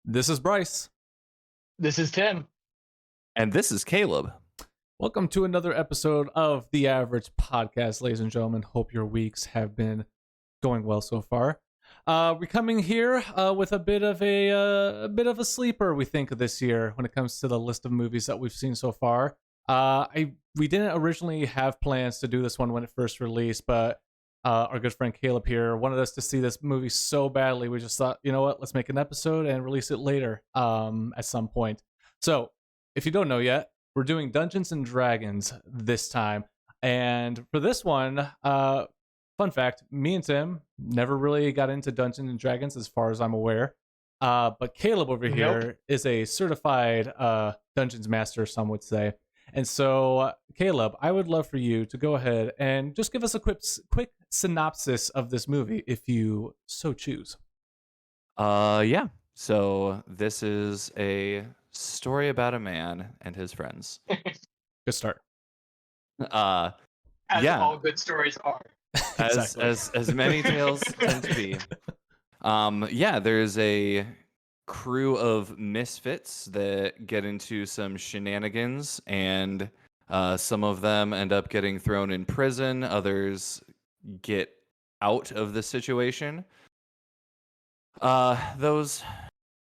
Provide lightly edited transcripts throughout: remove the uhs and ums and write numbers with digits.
This is Bryce. This is Tim. And this is Caleb. Welcome to another episode of The Average Podcast, ladies and gentlemen. Hope your weeks have been going well so far. We're coming here with a bit of a sleeper, we think, this year when it comes to the list of movies that we've seen so far. We didn't originally have plans to do this one when it first released, but our good friend Caleb here wanted us to see this movie so badly. We just thought, you know what, let's make an episode and release it later at some point. So if you don't know yet, we're doing Dungeons and Dragons this time. And for this one, fun fact, me and Tim never really got into Dungeons and Dragons as far as I'm aware. But Caleb over here is a certified Dungeons Master, some would say. And so, Caleb, I would love for you to go ahead and just give us a quick synopsis of this movie, if you so choose. Yeah. So this is a story about a man and his friends. Good start. As Yeah. all good stories are. Exactly. as many tales tend to be. Yeah, there's a crew of misfits that get into some shenanigans, and some of them end up getting thrown in prison. Others get out of the situation. Those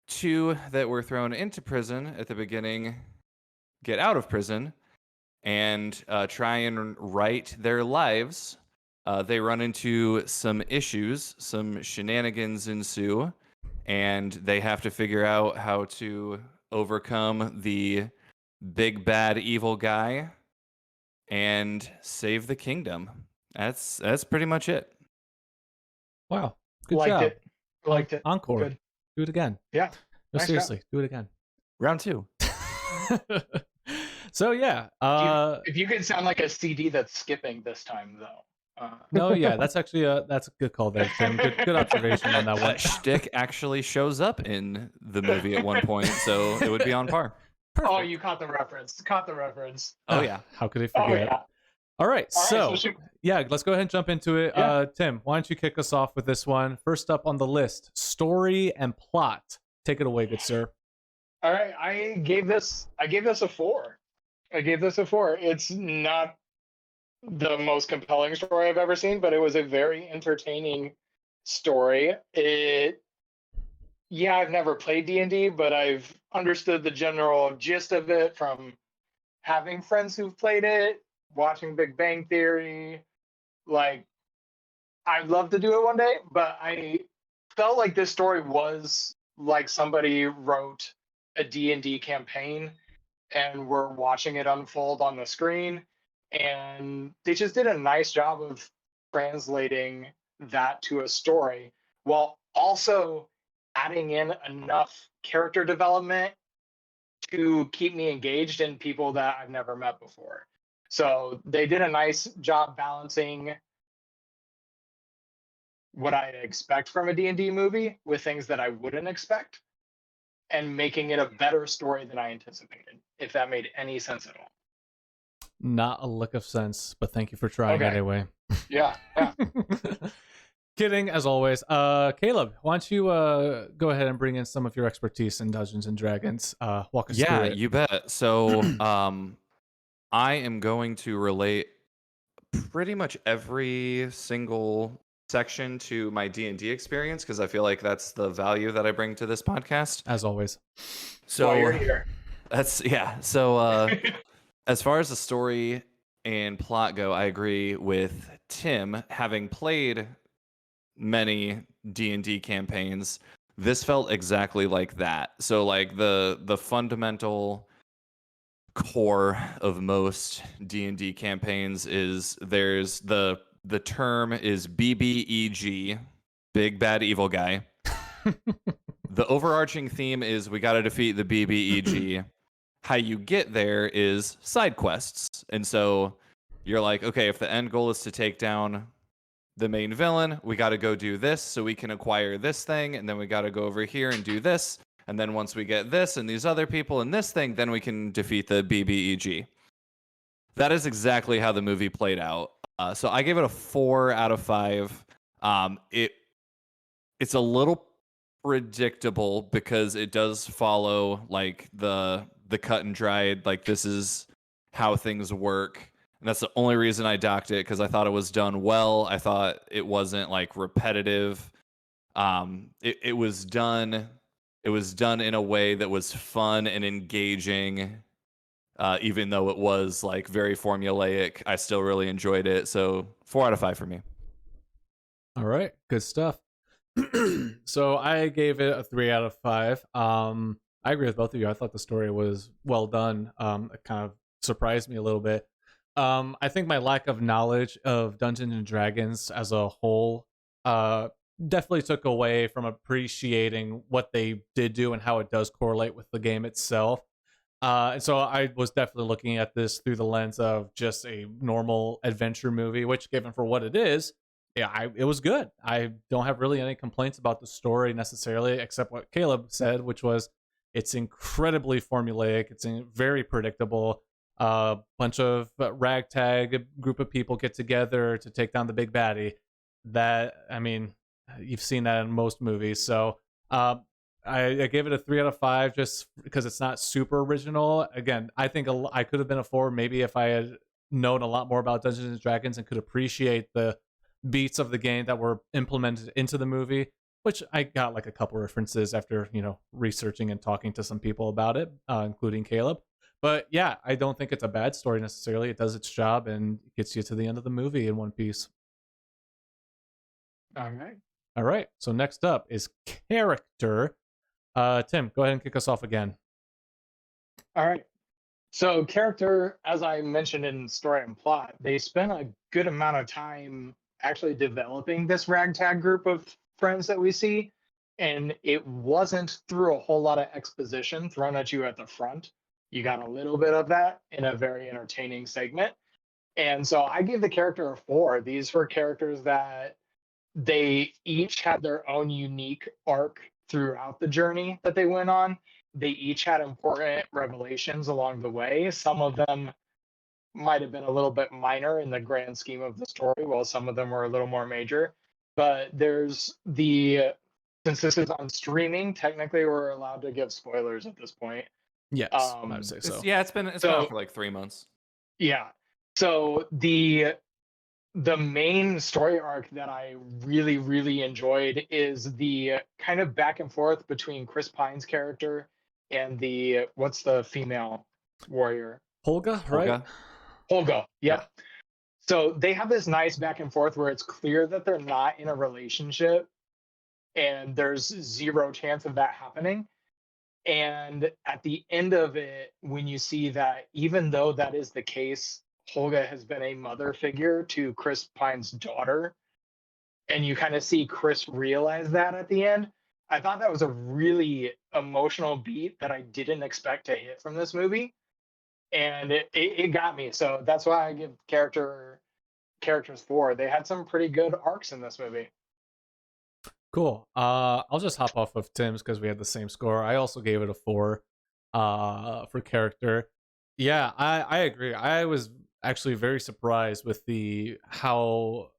two that were thrown into prison at the beginning get out of prison and try and right their lives. They run into some issues, some shenanigans ensue, and they have to figure out how to overcome the big bad evil guy and save the kingdom. That's pretty much it. Wow. Good Liked job. it. Liked it. Encore. Good. Do it again. Yeah. No, Nice seriously, do it again. Round two. So, yeah. If you could sound like a CD that's skipping this time, though. No, yeah, that's actually that's a good call there, Tim. Good observation on that one. That shtick actually shows up in the movie at one point, so it would be on par. Perfect. Oh, you caught the reference. Caught the reference. Oh, yeah. How could I Oh, forget? yeah. All right, so shoot. yeah, let's go ahead and jump into it. Yeah. Tim, why don't you kick us off with this one? First up on the list, story and plot. Take it away, good sir. All right. I gave this a 4. It's not the most compelling story I've ever seen, but it was a very entertaining story. I've never played D&D, but I've understood the general gist of it from having friends who've played it, watching Big Bang Theory. Like, I'd love to do it one day, but I felt like this story was like somebody wrote a D&D campaign and we're watching it unfold on the screen. And they just did a nice job of translating that to a story while also adding in enough character development to keep me engaged in people that I've never met before. So they did a nice job balancing what I expect from a D&D movie with things that I wouldn't expect and making it a better story than I anticipated, if that made any sense at all. Not a lick of sense, but thank you for trying Okay. anyway. Yeah. Kidding, as always. Caleb, why don't you go ahead and bring in some of your expertise in Dungeons and Dragons? Walk us through Yeah, it. you bet. So I am going to relate pretty much every single section to my D&D experience because I feel like that's the value that I bring to this podcast. As always. So While you're here. So as far as the story and plot go, I agree with Tim. Having played many D&D campaigns, this felt exactly like that. So like the fundamental core of most D&D campaigns is there's the term is BBEG, big bad evil guy. The overarching theme is we got to defeat the BBEG. How you get there is side quests. And so you're like, okay, if the end goal is to take down the main villain, we got to go do this so we can acquire this thing, and then we got to go over here and do this, and then once we get this and these other people and this thing, then we can defeat the BBEG. That is exactly how the movie played out. So I gave it a 4 out of 5. It's a little predictable because it does follow like the cut and dried, like this is how things work. And that's the only reason I docked it, because I thought it was done well. I thought it wasn't like repetitive. It was done. It was done in a way that was fun and engaging. Even though it was like very formulaic, I still really enjoyed it. So 4 out of 5 for me. All right, good stuff. So I gave it a 3 out of 5. I agree with both of you. I thought the story was well done. It kind of surprised me a little bit. I think my lack of knowledge of Dungeons and Dragons as a whole definitely took away from appreciating what they did do and how it does correlate with the game itself. And so I was definitely looking at this through the lens of just a normal adventure movie, which, given for what it is, yeah, it was good. I don't have really any complaints about the story necessarily, except what Caleb said, which was it's incredibly formulaic. It's very predictable. A bunch of ragtag group of people get together to take down the big baddie. That, I mean, you've seen that in most movies. So I gave it a 3 out of 5 just because it's not super original. Again, I think I could have been a 4 maybe if I had known a lot more about Dungeons and Dragons and could appreciate the beats of the game that were implemented into the movie, which I got like a couple references after, researching and talking to some people about it, including Caleb. But yeah, I don't think it's a bad story necessarily. It does its job and gets you to the end of the movie in one piece. All right. All right. So next up is character. Tim, go ahead and kick us off again. All right. So character, as I mentioned in story and plot, they spent a good amount of time actually developing this ragtag group of friends that we see. And it wasn't through a whole lot of exposition thrown at you at the front. You got a little bit of that in a very entertaining segment. And so I gave the character a 4. These were characters that they each had their own unique arc throughout the journey that they went on. They each had important revelations along the way. Some of them might have been a little bit minor in the grand scheme of the story, while some of them were a little more major. But since this is on streaming, technically we're allowed to give spoilers at this point. Yes, I would say so. It's been out for like 3 months. Yeah. So the main story arc that I really, really enjoyed is the kind of back and forth between Chris Pine's character and what's the female warrior? Holga, right? Holga, yep. Yeah. So they have this nice back and forth where it's clear that they're not in a relationship and there's zero chance of that happening. And at the end of it, when you see that even though that is the case, Holga has been a mother figure to Chris Pine's daughter, and you kind of see Chris realize that at the end. I thought that was a really emotional beat that I didn't expect to hit from this movie, and it got me. So that's why I give characters 4. They had some pretty good arcs in this movie. Cool. I'll just hop off of Tim's because we had the same score. I also gave it a 4 for character. Yeah, I agree. I was actually very surprised with how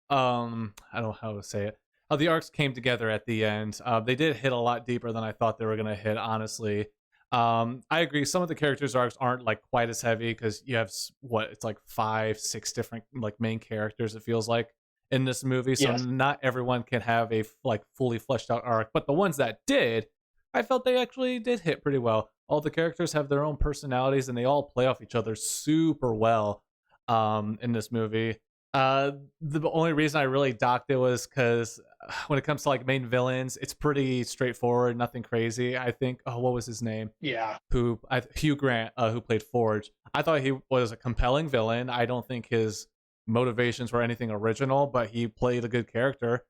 I don't know how to say it, how the arcs came together at the end. They did hit a lot deeper than I thought they were gonna hit, honestly. I agree, some of the characters' arcs aren't like quite as heavy because you have it's like 5-6 different like main characters, it feels like, in this movie. So yes, not everyone can have a like fully fleshed out arc, but the ones that did, I felt they actually did hit pretty well. All the characters have their own personalities and they all play off each other super well in this movie. The only reason I really docked it was because when it comes to like main villains, it's pretty straightforward, nothing crazy. I think, what was his name? Yeah. Hugh Grant, who played Forge. I thought he was a compelling villain. I don't think his motivations were anything original, but he played a good character.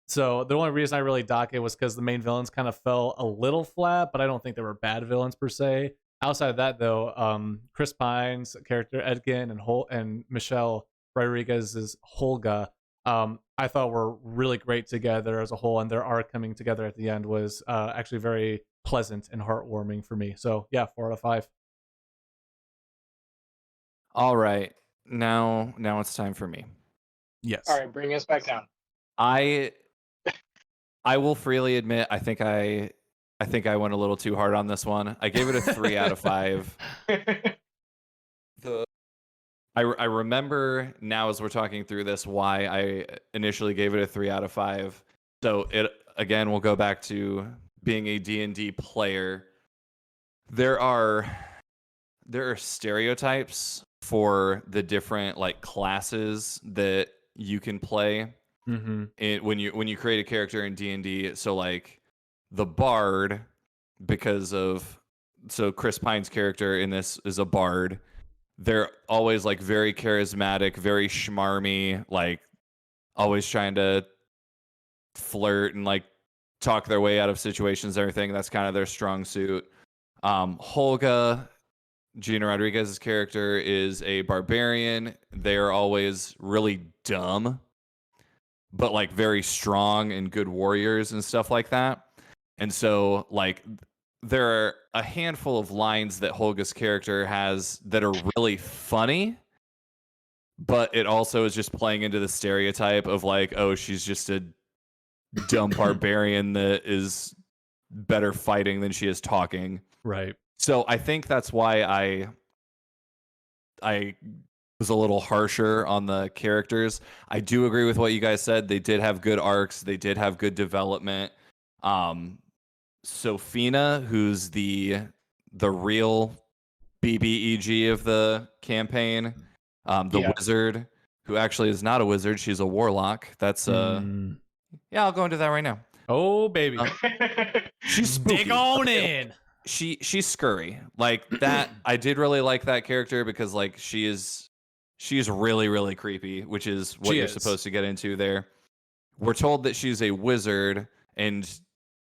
So the only reason I really dock it was because the main villains kind of fell a little flat, but I don't think they were bad villains per se. Outside of that, though, Chris Pine's character Edgin and Michelle Rodriguez's Holga, I thought were really great together as a whole, and their arc coming together at the end was actually very pleasant and heartwarming for me. So yeah, 4 out of 5. All right, now it's time for me. Yes. All right, bring us back down. I will freely admit, I think I went a little too hard on this one. I gave it a 3 out of 5. The I remember now as we're talking through this why I initially gave it a 3 out of 5. So it again, we'll go back to being a D&D player. There are stereotypes for the different like classes that you can play when you create a character in D&D. So like the bard, so Chris Pine's character in this is a bard. They're always like very charismatic, very schmarmy, like always trying to flirt and like talk their way out of situations and everything. That's kind of their strong suit. Holga, Gina Rodriguez's character, is a barbarian. They're always really dumb, but like very strong and good warriors and stuff like that. And so like there are a handful of lines that Holga's character has that are really funny, but it also is just playing into the stereotype of like, oh, she's just a dumb barbarian that is better fighting than she is talking. Right. So I think that's why I was a little harsher on the characters. I do agree with what you guys said. They did have good arcs. They did have good development. Sophina, who's the real BBEG of the campaign, wizard, who actually is not a wizard. She's a warlock. That's yeah, I'll go into that right now. Oh baby, she's spooky. Dig on in. She's scurry like that. I did really like that character because like she's really really creepy, which is what you're supposed to get into there. We're told that she's a wizard, and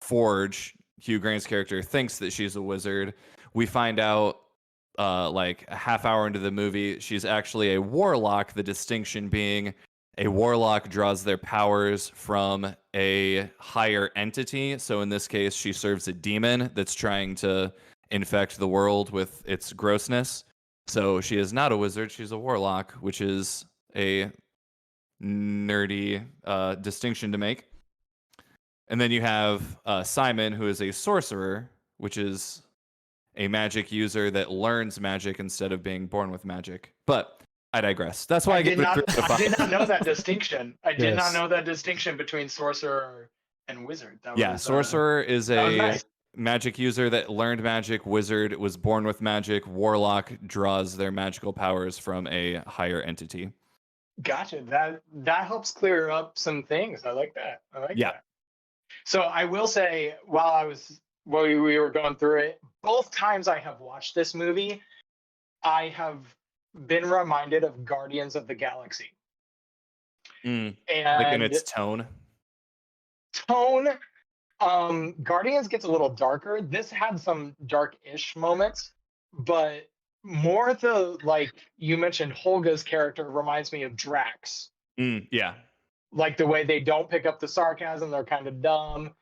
Forge, Hugh Grant's character, thinks that she's a wizard. We find out like a half hour into the movie she's actually a warlock, the distinction being a warlock draws their powers from a higher entity. So in this case, she serves a demon that's trying to infect the world with its grossness. So she is not a wizard, she's a warlock, which is a nerdy distinction to make. And then you have Simon, who is a sorcerer, which is a magic user that learns magic instead of being born with magic. But I digress. That's why I did not know that distinction. I did not know that distinction between sorcerer and wizard. Sorcerer is a magic user that learned magic. Wizard was born with magic. Warlock draws their magical powers from a higher entity. Gotcha. That helps clear up some things. I like that. That. So I will say, while we were going through it, both times I have watched this movie, I have been reminded of Guardians of the Galaxy. And like in its tone. Guardians gets a little darker. This had some dark-ish moments, but more the, like you mentioned, Holga's character reminds me of Drax. Yeah. Like the way they don't pick up the sarcasm, they're kind of dumb.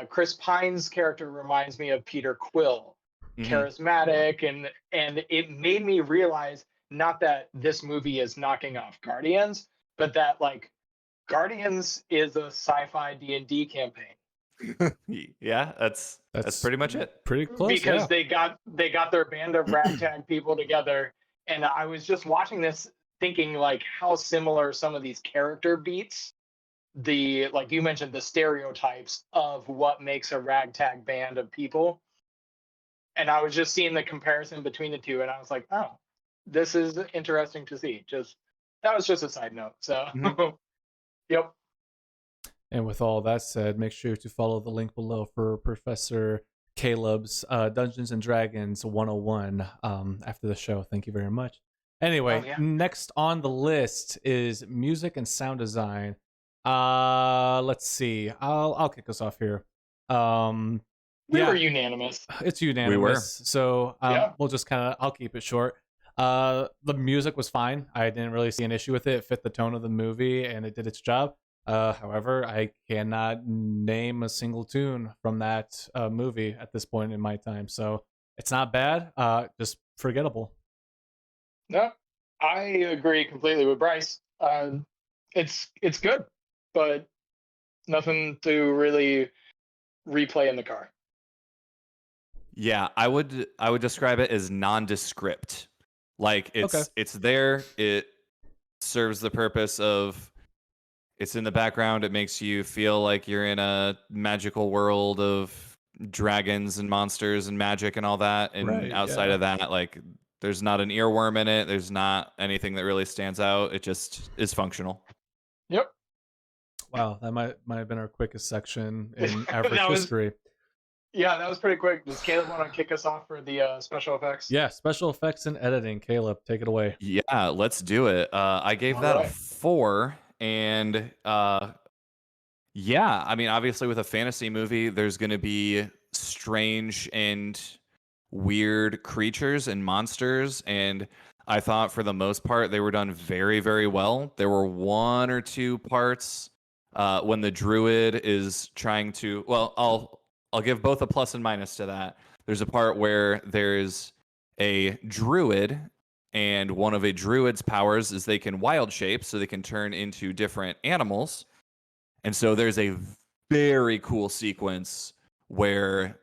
Chris Pine's character reminds me of Peter Quill, charismatic, and it made me realize not that this movie is knocking off Guardians, but that like Guardians is a sci-fi D&D campaign. Yeah, that's pretty much it. Pretty close. Because they got their band of ragtag people together, and I was just watching this thinking like how similar some of these character beats, like you mentioned, the stereotypes of what makes a ragtag band of people. And I was just seeing the comparison between the two, and I was like, oh, this is interesting to see. That was just a side note. So yep. And with all that said, make sure to follow the link below for Professor Caleb's Dungeons and Dragons 101 after the show. Thank you very much. Anyway, next on the list is music and sound design. Let's see. I'll kick us off here. We were unanimous. It's unanimous. We were. So we'll just I'll keep it short. The music was fine. I didn't really see an issue with it. It fit the tone of the movie and it did its job. However, I cannot name a single tune from that movie at this point in my time. So it's not bad. Just forgettable. No, I agree completely with Bryce. It's good, but Nothing to really replay in the car. Yeah, I would describe it as nondescript. Like Okay. it's there. It serves the purpose of it's in the background. It makes you feel like you're in a magical world of dragons and monsters and magic and all that. And Right, outside yeah. of that, like there's not an earworm in it. There's not anything that really stands out. It just is functional. Yep. Wow, that might have been our quickest section in average That was history. that was pretty quick. Does Caleb want to kick us off for the special effects? Yeah, special effects and editing. Caleb, take it away. Yeah, let's do it. I gave that a Alright. 4, and yeah, I mean, obviously with a fantasy movie, there's going to be strange and weird creatures and monsters, and I thought for the most part they were done very, very well. There were one or two parts when the druid is trying to. Well, I'll give both a plus and minus to that. There's a part where there's a druid, and one of a druid's powers is they can wild shape, so they can turn into different animals. And so there's a very cool sequence where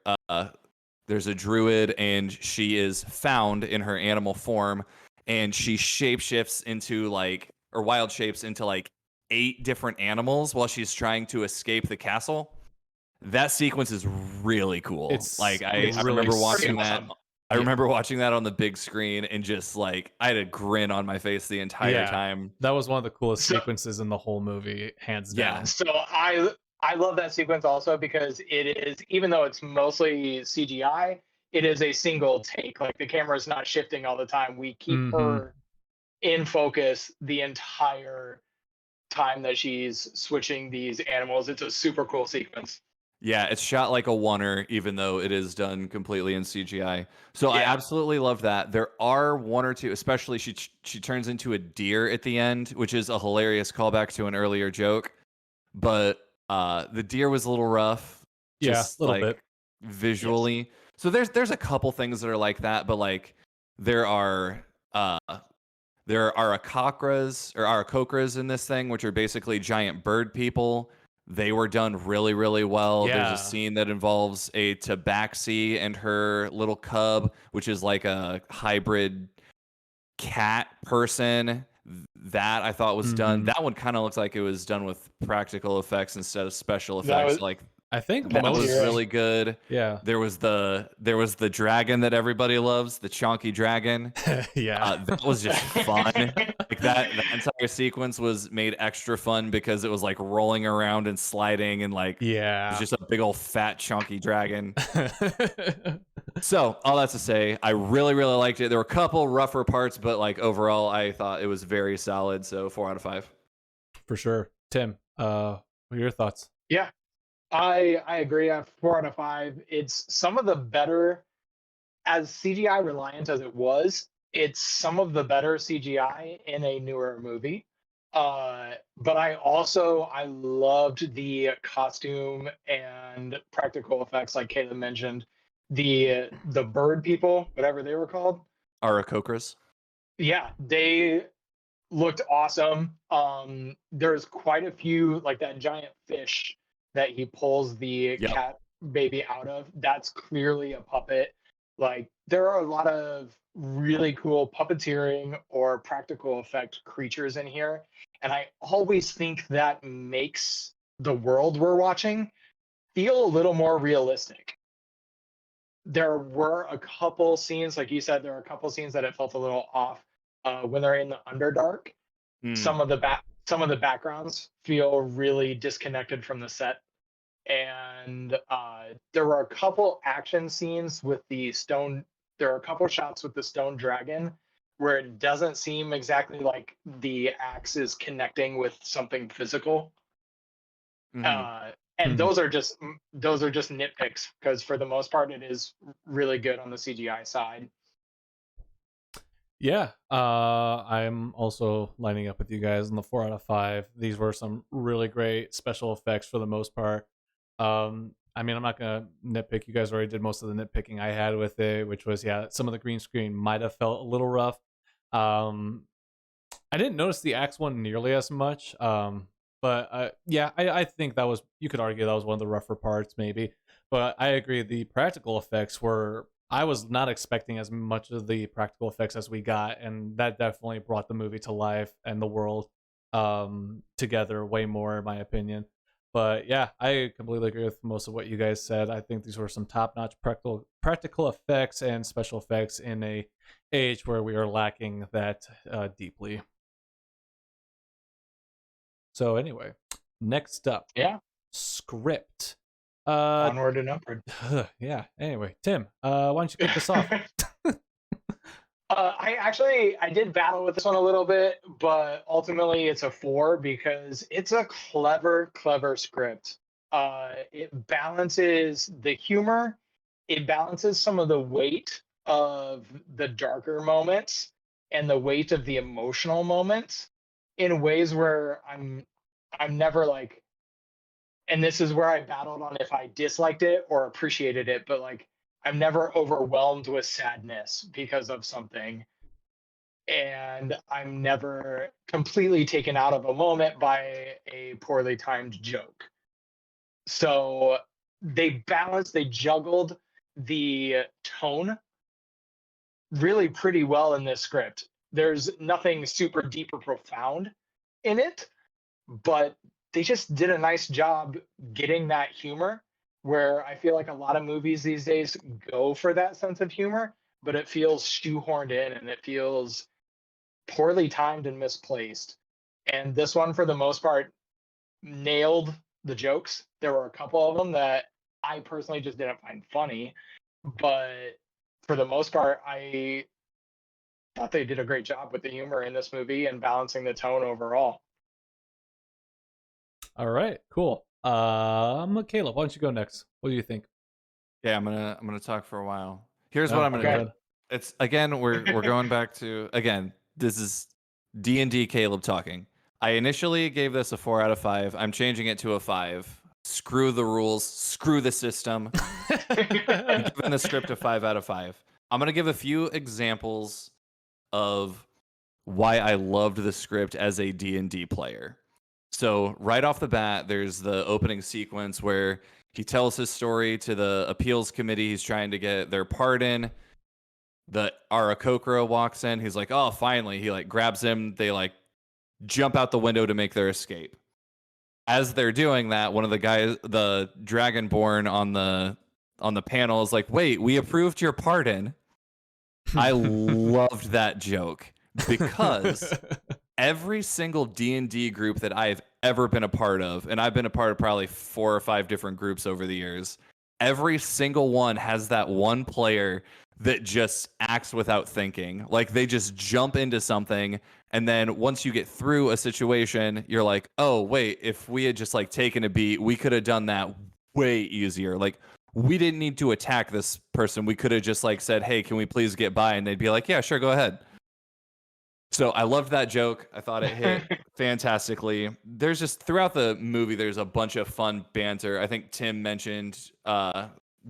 there's a druid and she is found in her animal form, and she shapeshifts into or wild shapes into like 8 different animals while she's trying to escape the castle. That sequence is really cool. It's like I really remember pretty watching that. awesome. I Yeah. remember watching that on the big screen and just like I had a grin on my face the entire Yeah. time. That was one of the coolest So- sequences in the whole movie, hands Yeah. down. So I love that sequence also because it is, even though it's mostly CGI, it is a single take. Like the camera is not shifting all the time. We keep her in focus the entire time that she's switching these animals. It's a super cool sequence. Yeah, it's shot like a oneer, even though it is done completely in CGI. So I Yeah. absolutely love that. There are one or two, especially she turns into a deer at the end, which is a hilarious callback to an earlier joke. But the deer was a little rough, Yeah, just a little like bit. visually. So there's a couple things that are like that, but like there are Arakocras or Arakocras in this thing, which are basically giant bird people. They were done really, really well. There's Yeah. a scene that involves a tabaxi and her little cub, which is like a hybrid cat person. That I thought was done. Mhm. That one kind of looks like it was done with practical effects instead of special That effects. was- Like I think that was most. Puppeteering. really good. Yeah. There was the dragon that everybody loves, the chonky dragon. Yeah. That was just fun. Like that entire sequence was made extra fun because it was like rolling around and sliding and like it Yeah. was just a big old fat chunky dragon. So all that to say, I really, really liked it. There were a couple rougher parts, but like overall, I thought it was very solid. So 4 out of 5. For sure. Tim, what are your thoughts? Yeah. I agree. At 4 out of 5, it's some of the better, as CGI reliant as it was, it's some of the better CGI in a newer movie. But I loved the costume and practical effects, like Caleb mentioned. The bird people, whatever they were called. Arakocras. Yeah, they looked awesome. There's quite a few, like that giant fish that he pulls the Yep. cat baby out of. That's clearly a puppet. Like there are a lot of really cool puppeteering or practical effect creatures in here, and I always think that makes the world we're watching feel a little more realistic. There were a couple scenes, like you said, there were a couple scenes that it felt a little off when they're in the Underdark. Hmm. Some of the backgrounds feel really disconnected from the set, and there were a couple action scenes with the stone. There are a couple shots with the stone dragon where it doesn't seem exactly like the axe is connecting with something physical. Mhm. And Mhm. those are just nitpicks because for the most part it is really good on the CGI side. Yeah, I'm also lining up with you guys in the 4 out of 5. These were some really great special effects for the most part. I mean, I'm not gonna nitpick. You guys already did most of the nitpicking I had with it, which was some of the green screen might have felt a little rough. I didn't notice the axe one nearly as much. But yeah, I think that was, you could argue that was one of the rougher parts, maybe. But I agree, the practical effects were, I was not expecting as much of the practical effects as we got, and that definitely brought the movie to life and the world together way more, in my opinion. But yeah, I completely agree with most of what you guys said. I think these were some top-notch practical effects and special effects in a age where we are lacking that deeply. So anyway, next up, Yeah. script. Onward and upward. Yeah. Anyway, Tim, why don't you kick this off? I did battle with this one a little bit, but ultimately it's a 4 because it's a clever script. It balances the humor, it balances some of the weight of the darker moments and the weight of the emotional moments in ways where I'm never like, and this is where I battled on if I disliked it or appreciated it, but like I'm never overwhelmed with sadness because of something, and I'm never completely taken out of a moment by a poorly timed joke. So they juggled the tone really pretty well in this script. There's nothing super deep or profound in it, but they just did a nice job getting that humor, where I feel like a lot of movies these days go for that sense of humor, but it feels shoehorned in and it feels poorly timed and misplaced. And this one, for the most part, nailed the jokes. There were a couple of them that I personally just didn't find funny, but for the most part, I thought they did a great job with the humor in this movie and balancing the tone overall. All right, cool. Caleb, why don't you go next? What do you think? Yeah, I'm gonna talk for a while. Here's what I'm gonna okay. do. It's again, we're going back to, again, this is D&D Caleb talking. I initially gave this a 4 out of 5. I'm changing it to a 5. Screw the rules, screw the system. I'm giving the script a 5 out of 5. I'm gonna give a few examples of why I loved the script as a D&D player. So right off the bat, there's the opening sequence where he tells his story to the appeals committee. He's trying to get their pardon. The Arakokra walks in. He's like, "Oh, finally!" He like grabs him. They like jump out the window to make their escape. As they're doing that, one of the guys, the Dragonborn on the panel, is like, "Wait, we approved your pardon." I loved that joke because every single D&D group that I've ever been a part of, and I've been a part of probably 4 or 5 different groups over the years, every single one has that one player that just acts without thinking. Like they just jump into something, and then once you get through a situation, you're like, "Oh, wait, if we had just like taken a beat, we could have done that way easier." Like we didn't need to attack this person. We could have just like said, "Hey, can we please get by?" And they'd be like, "Yeah, sure, go ahead." So I loved that joke. I thought it hit fantastically. There's just throughout the movie, there's a bunch of fun banter. I think Tim mentioned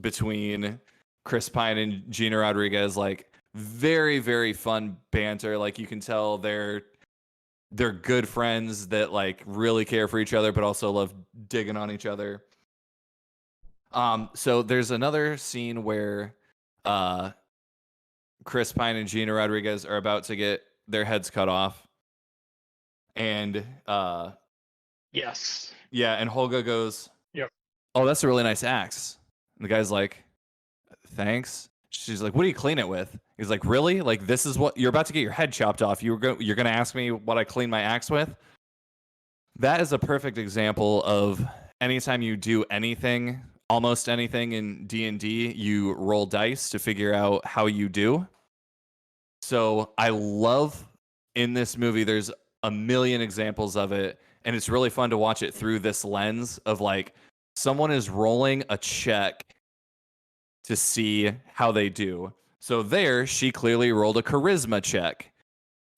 between Chris Pine and Gina Rodriguez, like very, very fun banter. Like you can tell they're good friends that like really care for each other, but also love digging on each other. So there's another scene where Chris Pine and Gina Rodriguez are about to get their heads cut off, and Yes. yeah, and Holga goes, Yep. "Oh, that's a really nice axe." And the guy's like, "Thanks." She's like, "What do you clean it with?" He's like, "Really? Like this is what you're about to get your head chopped off? You're going to ask me what I clean my axe with?" That is a perfect example of anytime you do anything, almost anything in D&D, you roll dice to figure out how you do. So I love in this movie, there's a million examples of it, and it's really fun to watch it through this lens of like someone is rolling a check to see how they do. So there, she clearly rolled a charisma check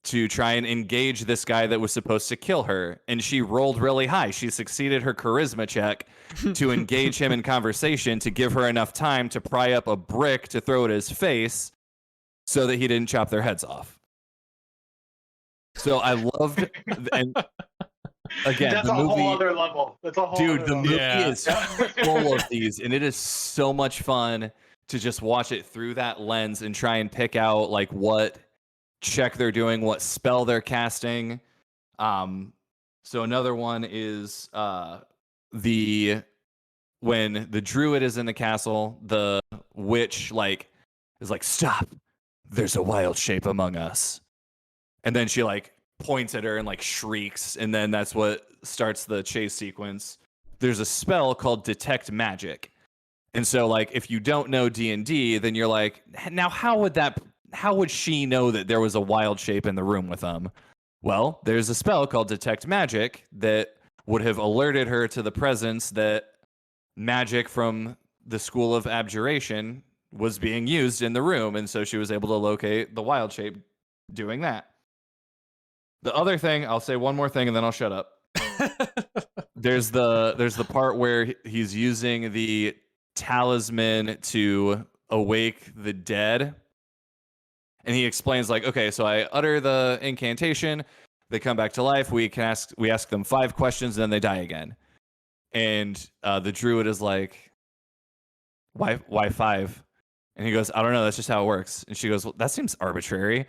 to try and engage this guy that was supposed to kill her, and she rolled really high. She succeeded her charisma check to engage him in conversation to give her enough time to pry up a brick to throw at his face so that he didn't chop their heads off. So I loved, and again, That's the a whole movie, other level. That's a whole dude, other the level. movie Yeah. is full of these, and it is so much fun to just watch it through that lens and try and pick out like what check they're doing, what spell they're casting. So another one is the when the druid is in the castle, the witch like is like, stop, there's a wild shape among us. And then she like points at her and like shrieks, and then that's what starts the chase sequence. There's a spell called detect magic. And so like if you don't know D&D, then you're like, now how would she know that there was a wild shape in the room with them? Well, there's a spell called detect magic that would have alerted her to the presence that magic from the school of abjuration was being used in the room, and so she was able to locate the wild shape doing that. The other thing, I'll say one more thing and then I'll shut up. There's the part where he's using the talisman to awake the dead. And he explains like, okay, so I utter the incantation, they come back to life, we ask them 5 questions, and then they die again. And the druid is like, why 5? And he goes, I don't know, that's just how it works. And she goes, well, that seems arbitrary.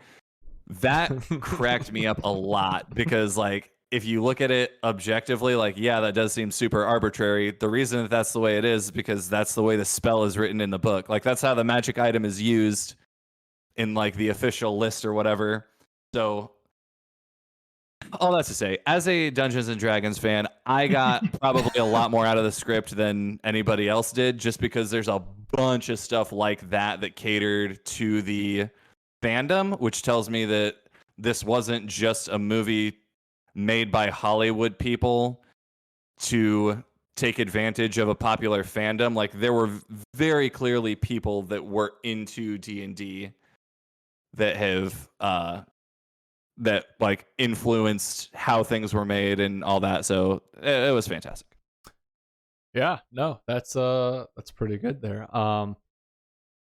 That cracked me up a lot because like if you look at it objectively, like, yeah, that does seem super arbitrary. The reason that that's the way it is because that's the way the spell is written in the book. Like that's how the magic item is used in like the official list or whatever. So all that's to say, as a Dungeons and Dragons fan, I got probably a lot more out of the script than anybody else did, just because there's a bunch of stuff like that catered to the fandom, which tells me that this wasn't just a movie made by Hollywood people to take advantage of a popular fandom. Like there were very clearly people that were into D&D that have that like influenced how things were made and all that. So it was fantastic. Yeah, no, that's pretty good there.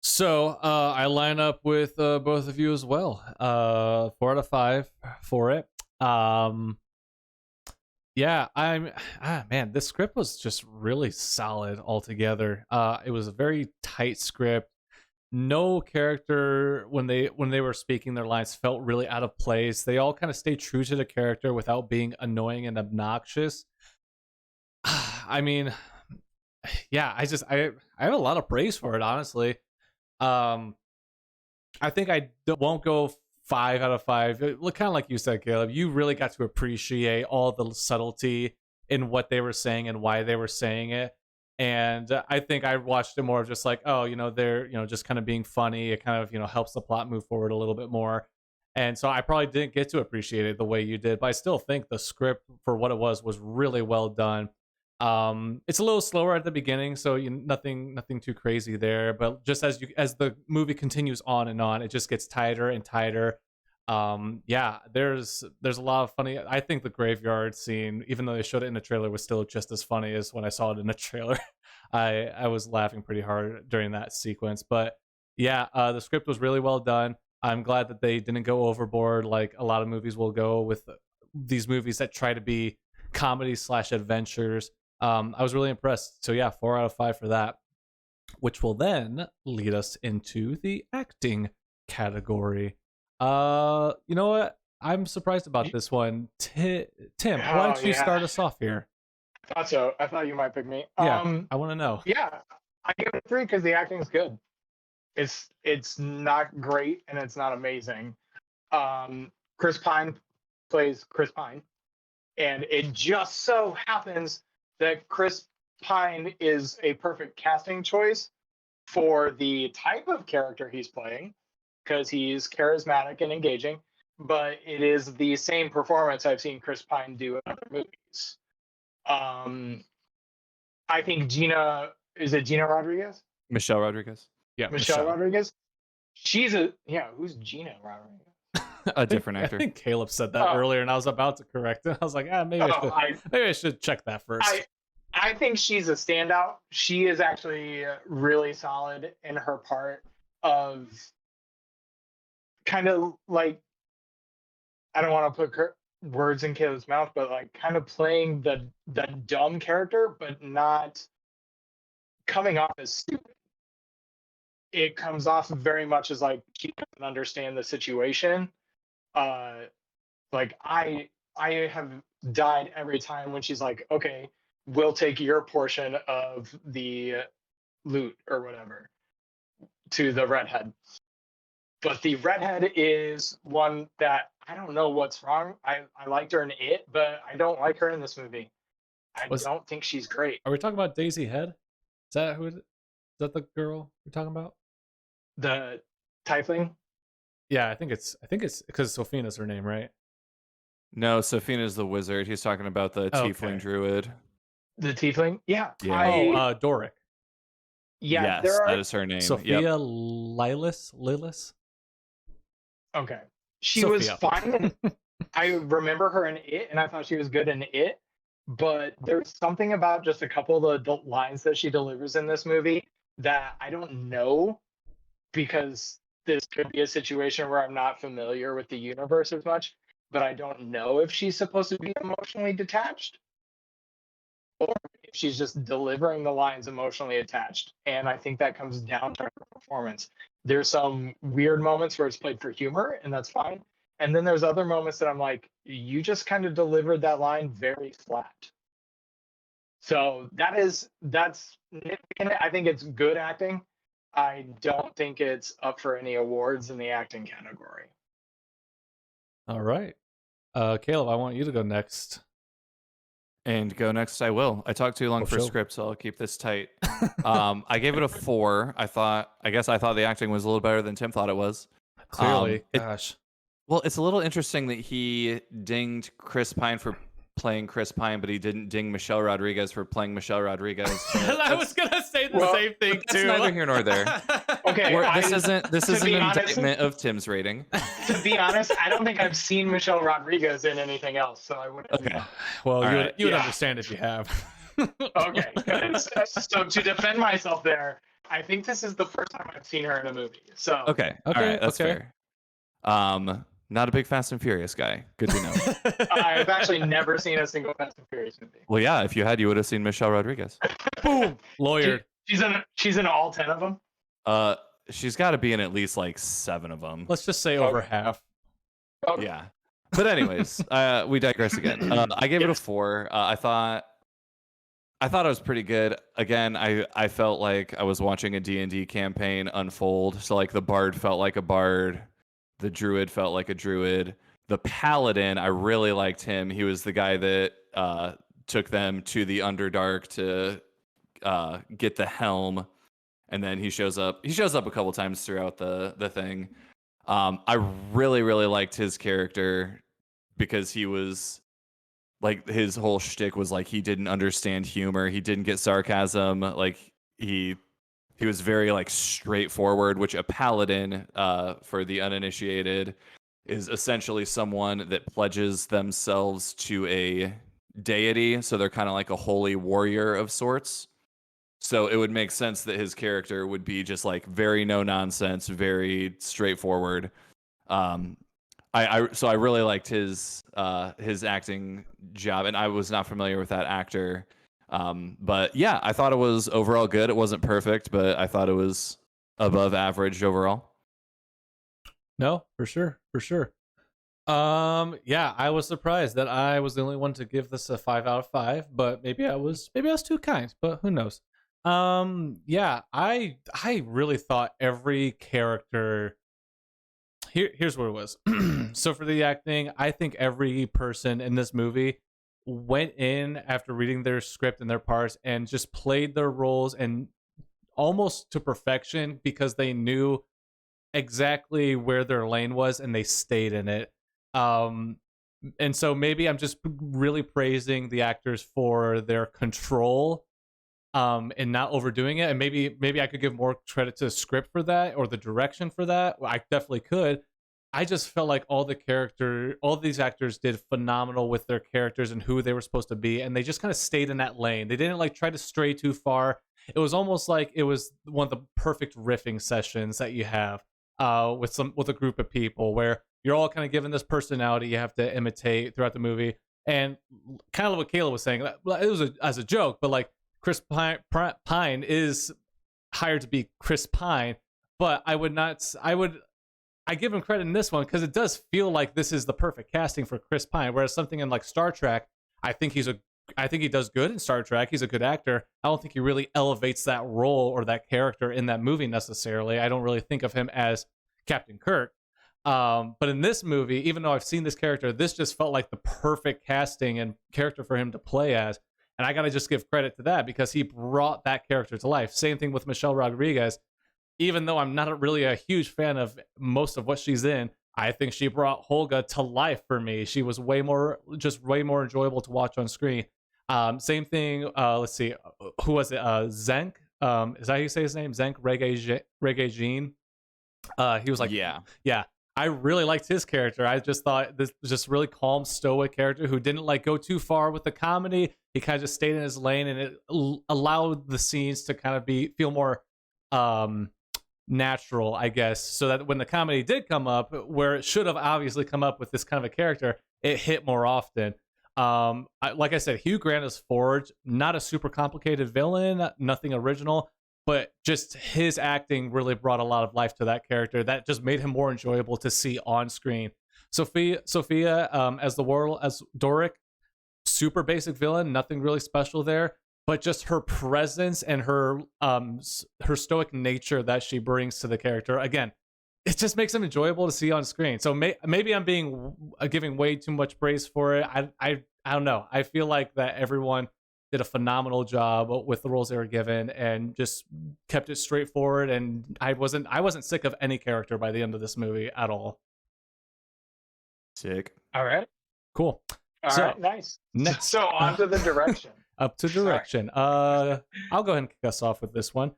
So I line up with both of you as well. 4 out of 5 for it. Yeah, man, this script was just really solid altogether. It was a very tight script. No character when they were speaking their lines felt really out of place. They all kind of stayed true to the character without being annoying and obnoxious. I mean, yeah, I have a lot of praise for it, honestly. I think won't go 5 out of 5. Look, kind of like you said, Caleb. You really got to appreciate all the subtlety in what they were saying and why they were saying it. And I think I watched it more of just like, oh, they're just kind of being funny. It kind of helps the plot move forward a little bit more. And so I probably didn't get to appreciate it the way you did, but I still think the script for what it was really well done. It's a little slower at the beginning, so nothing too crazy there. But just as the movie continues on and on, it just gets tighter and tighter. Yeah, there's a lot of funny. I think the graveyard scene, even though they showed it in the trailer, was still just as funny as when I saw it in the trailer. I was laughing pretty hard during that sequence. But yeah, the script was really well done. I'm glad that they didn't go overboard like a lot of movies will go with these movies that try to be comedy/adventures. I was really impressed. So yeah, 4 out of 5 for that, which will then lead us into the acting category. You know what? I'm surprised about this one. Tim, why don't you start us off here? I thought so. I thought you might pick me. Yeah, I want to know. Yeah, I give it 3 because the acting is good. It's not great and it's not amazing. Chris Pine plays Chris Pine, and it just so happens that Chris Pine is a perfect casting choice for the type of character he's playing because he's charismatic and engaging, but it is the same performance I've seen Chris Pine do in other movies. I think Gina Rodriguez? Michelle Rodriguez. Yeah, Michelle Rodriguez? Who's Gina Rodriguez? A different actor. I think Caleb said that earlier, and I was about to correct it. I was like, maybe I should check that first. I think she's a standout. She is actually really solid in her part of kind of like, I don't want to words in Caleb's mouth, but like kind of playing the dumb character, but not coming off as stupid. It comes off very much as like she doesn't understand the situation. Uh, like I have died every time when she's like, okay, we'll take your portion of the loot or whatever to the redhead. But the redhead is one that I don't know what's wrong. I liked her in It, but I don't like her in this movie. I don't think she's great. Are we talking about Daisy Head? Is that who? Is that the girl we're talking about? The Tiefling? Yeah, I think it's because Sophina's her name, right? No, Safina's the wizard. He's talking about the tiefling druid. The Tiefling? Yeah. Yeah. Doric. Yeah, yes, that is her name. Sophia Lillis. Okay. She Sophia. was fine. I remember her in It, and I thought she was good in It. But there's something about just a couple of the lines that she delivers in this movie that I don't know, because this could be a situation where I'm not familiar with the universe as much, but I don't know if she's supposed to be emotionally detached or if she's just delivering the lines emotionally attached. And I think that comes down to her performance. There's some weird moments where it's played for humor, and that's fine. And then there's other moments that I'm like, you just kind of delivered that line very flat. So that's nitpicking it. I think it's good acting. I don't think it's up for any awards in the acting category. All right. Caleb, I want you to go next. And go next, I will. I talked too long for script, so I'll keep this tight. I gave it a 4. I thought the acting was a little better than Tim thought it was. Clearly, gosh. Well, it's a little interesting that he dinged Chris Pine for playing Chris Pine, but he didn't ding Michelle Rodriguez for playing Michelle Rodriguez. I was gonna say the same thing too. That's neither here nor there. Okay, this isn't an indictment of Tim's rating. To be honest, I don't think I've seen Michelle Rodriguez in anything else, so I wouldn't. Okay. Well, you would understand if you have. Okay. So to defend myself there, I think this is the first time I've seen her in a movie. So okay, all right, that's fair. Not a big Fast and Furious guy. Good to know. I've actually never seen a single Fast and Furious movie. Well, yeah, if you had, you would have seen Michelle Rodriguez. Boom, lawyered. She's in all 10 of them. She's got to be in at least like 7 of them. Let's just say over half. Okay. Yeah. But anyways, we digress again. I gave it a 4. I thought it was pretty good. Again, I felt like I was watching a D&D campaign unfold. So like the bard felt like a bard. The druid felt like a druid. The paladin, I really liked him. He was the guy that took them to the Underdark to get the helm, and then he shows up. He shows up a couple times throughout the thing. I really, really liked his character because he was like, his whole shtick was like he didn't understand humor. He didn't get sarcasm. Like he was very like straightforward, which a paladin, for the uninitiated, is essentially someone that pledges themselves to a deity. So they're kind of like a holy warrior of sorts. So it would make sense that his character would be just like very no nonsense, very straightforward. So I really liked his acting job, and I was not familiar with that actor. But yeah, I thought it was overall good. It wasn't perfect, but I thought it was above average overall. No, for sure. Yeah, I was surprised that I was the only one to give this a 5 out of 5, but maybe I was too kind, but who knows? Yeah, I really thought every character. Here's what it was. So for the acting, I think every person in this movie went in after reading their script and their parts and just played their roles and almost to perfection, because they knew exactly where their lane was and they stayed in it. And so maybe I'm just really praising the actors for their control, and not overdoing it. And maybe I could give more credit to the script for that, or the direction for that. Well, I definitely could. I just felt like all these actors did phenomenal with their characters and who they were supposed to be, and they just kind of stayed in that lane. They didn't like try to stray too far. It was almost like it was one of the perfect riffing sessions that you have. with a group of people where you're all kind of given this personality you have to imitate throughout the movie. And kind of what Kayla was saying, it was as a joke, but like Chris Pine is hired to be Chris Pine, but I give him credit in this one because it does feel like this is the perfect casting for Chris Pine. Whereas something in like Star Trek, I think he does good in Star Trek. He's a good actor. I don't think he really elevates that role or that character in that movie necessarily. I don't really think of him as Captain Kirk. But in this movie, even though I've seen this character, this just felt like the perfect casting and character for him to play as. And I got to just give credit to that because he brought that character to life. Same thing with Michelle Rodriguez. Even though I'm not really a huge fan of most of what she's in, I think she brought Holga to life for me. She was way more enjoyable to watch on screen. Same thing. Let's see, who was it? Zenk. Is that how you say his name? Zenk Reggae. He was like, yeah. I really liked his character. I just thought this was just really calm, stoic character who didn't like go too far with the comedy. He kind of just stayed in his lane, and it allowed the scenes to kind of feel more natural, I guess, so that when the comedy did come up, where it should have obviously come up with this kind of a character, it hit more often. Like I said, Hugh Grant is Forge, not a super complicated villain, nothing original, but just his acting really brought a lot of life to that character. That just made him more enjoyable to see on screen. Sophia, as Doric, super basic villain, nothing really special there, but just her presence and her stoic nature that she brings to the character, again, it just makes him enjoyable to see on screen. So maybe I'm giving way too much praise for it. I don't know. I feel like that everyone did a phenomenal job with the roles they were given and just kept it straightforward. And I wasn't sick of any character by the end of this movie at all. Sick. All right. Cool. All right. Nice. Next, so on to the direction. Up to direction. I'll go ahead and kick us off with this one.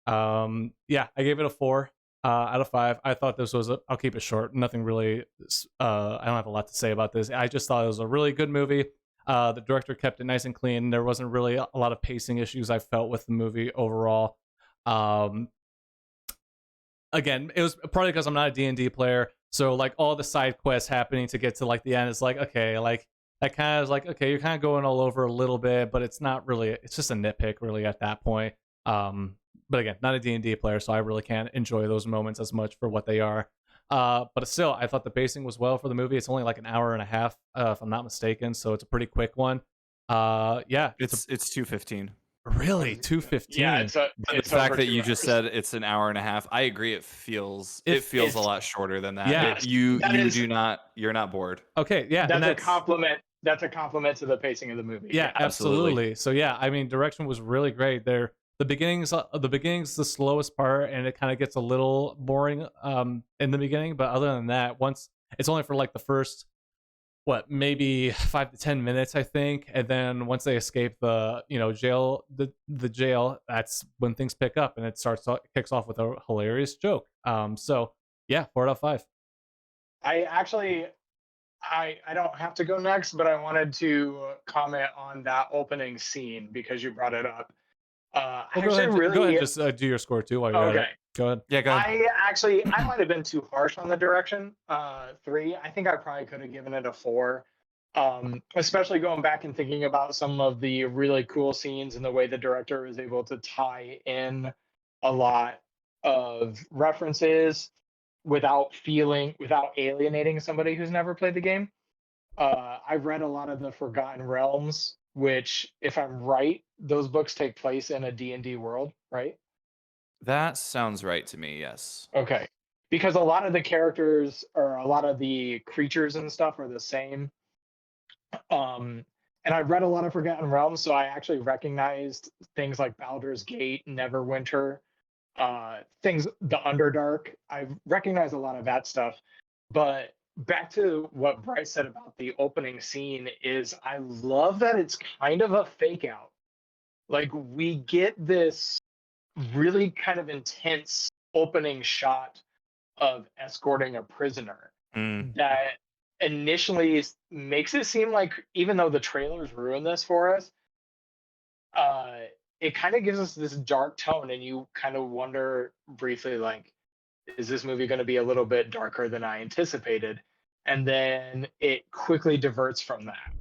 Yeah, I gave it a 4 out of 5. I thought this was I'll keep it short. Nothing really. I don't have a lot to say about this. I just thought it was a really good movie. The director kept it nice and clean. There wasn't really a lot of pacing issues I felt with the movie overall. Again, it was probably because I'm not a D&D player, so like all the side quests happening to get to like the end is like, okay, like that kind of is like, okay, you're kind of going all over a little bit, but it's not really. It's just a nitpick really at that point. But again, not a D&D player, so I really can't enjoy those moments as much for what they are. But still, I thought the pacing was well for the movie. It's only like an hour and a half, if I'm not mistaken, so it's a pretty quick one. Yeah, it's 2:15. Really, 2:15. Yeah, the fact that you just said it's an hour and a half, I agree. It feels a lot shorter than that. Yeah, you're not bored. Okay, yeah, that's a compliment. That's a compliment to the pacing of the movie. Yeah, absolutely. So yeah, I mean, direction was really great there. The beginning's the slowest part, and it kind of gets a little boring in the beginning. But other than that, once it's only for like the first maybe 5 to 10 minutes, I think, and then once they escape the jail, the jail, that's when things pick up, and it kicks off with a hilarious joke. So yeah, 4 out of 5. I don't have to go next, but I wanted to comment on that opening scene because you brought it up. Go ahead, just do your score too while you're at it. Go ahead. Yeah, go ahead. I might have been too harsh on the direction. 3. I think I probably could have given it a 4. Especially going back and thinking about some of the really cool scenes and the way the director was able to tie in a lot of references without alienating somebody who's never played the game. I've read a lot of the Forgotten Realms, which, if I'm right, those books take place in a D&D world, right? That sounds right to me, yes. Okay. Because a lot of the characters or a lot of the creatures and stuff are the same. And I've read a lot of Forgotten Realms, so I actually recognized things like Baldur's Gate, Neverwinter, things, the Underdark. I recognize a lot of that stuff. But back to what Bryce said about the opening scene is I love that it's kind of a fake out. Like, we get this really kind of intense opening shot of escorting a prisoner that initially makes it seem like, even though the trailers ruin this for us, it kind of gives us this dark tone, and you kind of wonder briefly, like, is this movie going to be a little bit darker than I anticipated? And then it quickly diverts from that.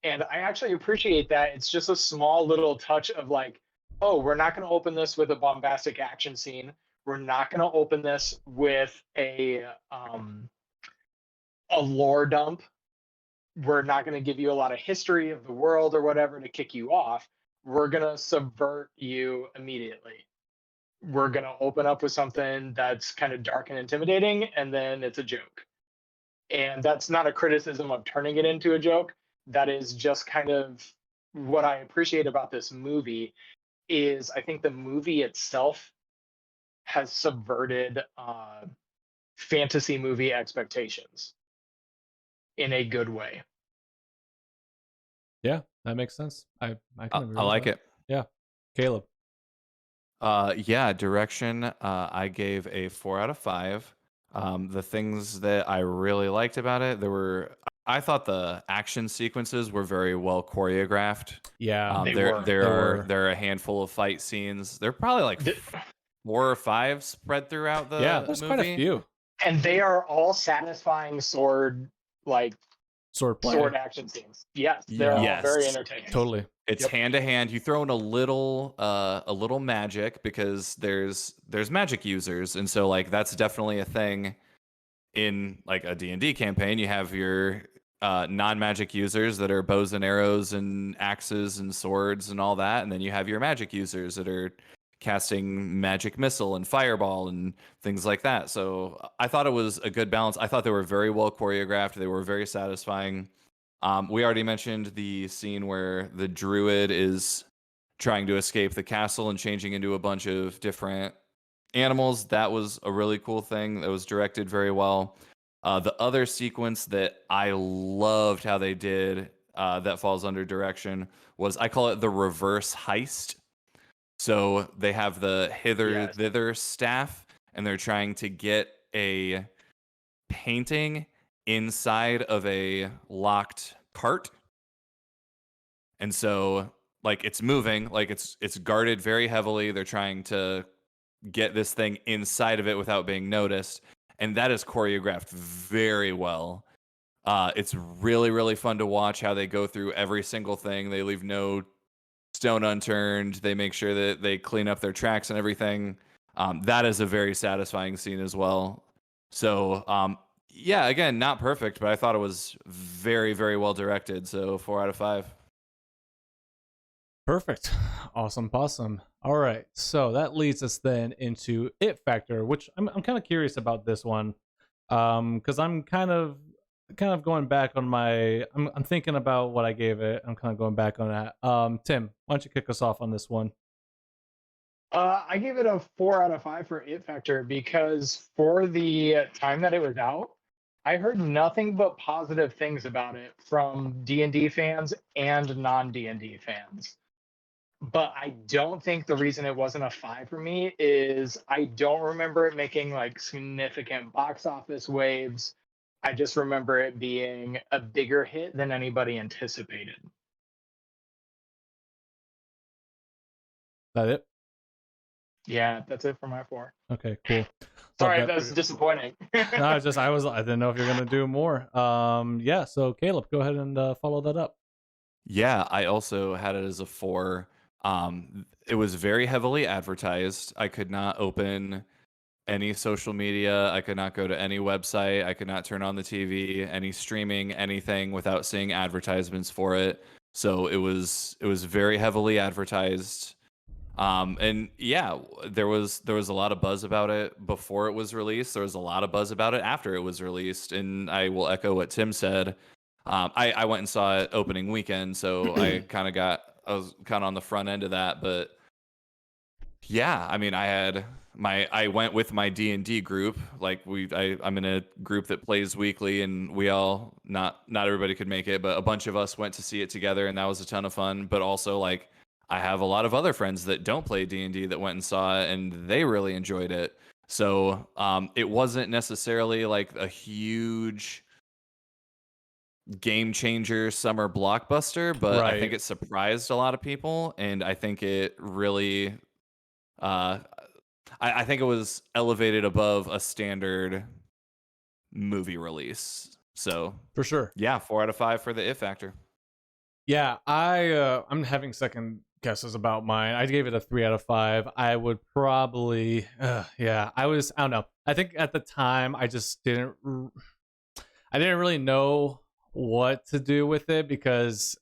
And I actually appreciate that. It's just a small little touch of like, oh, we're not going to open this with a bombastic action scene. We're not going to open this with a lore dump. We're not going to give you a lot of history of the world or whatever to kick you off. We're going to subvert you immediately. We're going to open up with something that's kind of dark and intimidating, and then it's a joke. And that's not a criticism of turning it into a joke. That is just kind of what I appreciate about this movie is I think the movie itself has subverted fantasy movie expectations in a good way. Yeah, that makes sense. I can agree. I like that. it. Yeah, Caleb. Yeah, direction. I gave a 4 out of 5. The things that I really liked about it, I thought the action sequences were very well choreographed. Yeah, There are a handful of fight scenes. They're probably like 4 or 5 spread throughout the yeah. There's movie. quite a few, and they are all satisfying sword action scenes. Yes, they're all very entertaining. Totally. It's hand to hand. You throw in a little magic because there's magic users, and so like that's definitely a thing in like a D&D campaign. You have your non-magic users that are bows and arrows and axes and swords and all that, and then you have your magic users that are casting magic missile and fireball and things like that. So I thought it was a good balance. I thought they were very well choreographed. They were very satisfying. We already mentioned the scene where the druid is trying to escape the castle and changing into a bunch of different animals. That was a really cool thing that was directed very well. The other sequence that I loved how they did that falls under direction was, I call it the reverse heist. So they have the thither staff, and they're trying to get a painting inside of a locked cart. And so like it's moving, like it's guarded very heavily. They're trying to get this thing inside of it without being noticed, and that is choreographed very well. It's really, really fun to watch how they go through every single thing. They leave no stone unturned. They make sure that they clean up their tracks and everything. That is a very satisfying scene as well. So, yeah, again, not perfect, but I thought it was very, very well directed. So 4 out of 5. Perfect. Awesome. All right. So that leads us then into It Factor, which I'm kind of curious about this one. Because I'm kind of going back on I'm thinking about what I gave it. I'm kind of going back on that. Tim, why don't you kick us off on this one? I gave it a 4 out of 5 for It Factor because for the time that it was out, I heard nothing but positive things about it from D&D fans and non-D&D fans. But I don't think the reason it wasn't a 5 for me is I don't remember it making like significant box office waves. I just remember it being a bigger hit than anybody anticipated. That it? Yeah, that's it for my 4. Okay, cool. Sorry, that was disappointing. No, I didn't know if you're gonna do more. Yeah. So Caleb, go ahead and follow that up. Yeah, I also had it as a 4. It was very heavily advertised. I could not open any social media. I could not go to any website. I could not turn on the TV, any streaming, anything without seeing advertisements for it. So it was very heavily advertised. And yeah, there was a lot of buzz about it before it was released. There was a lot of buzz about it after it was released. And I will echo what Tim said. I went and saw it opening weekend, so I was kind of on the front end of that. But yeah, I mean, I went with my D&D group. Like I'm in a group that plays weekly, and we all, not everybody could make it, but a bunch of us went to see it together, and that was a ton of fun. But also, like, I have a lot of other friends that don't play D&D that went and saw it, and they really enjoyed it. So it wasn't necessarily like a huge game changer summer blockbuster, but I think it surprised a lot of people, and I think it really I think it was elevated above a standard movie release. So For sure. yeah, 4 out of 5 for the It Factor. Yeah, I'm having second guesses about mine. I gave it a 3 out of 5. I would probably, I don't know. I think at the time I just I didn't really know what to do with it because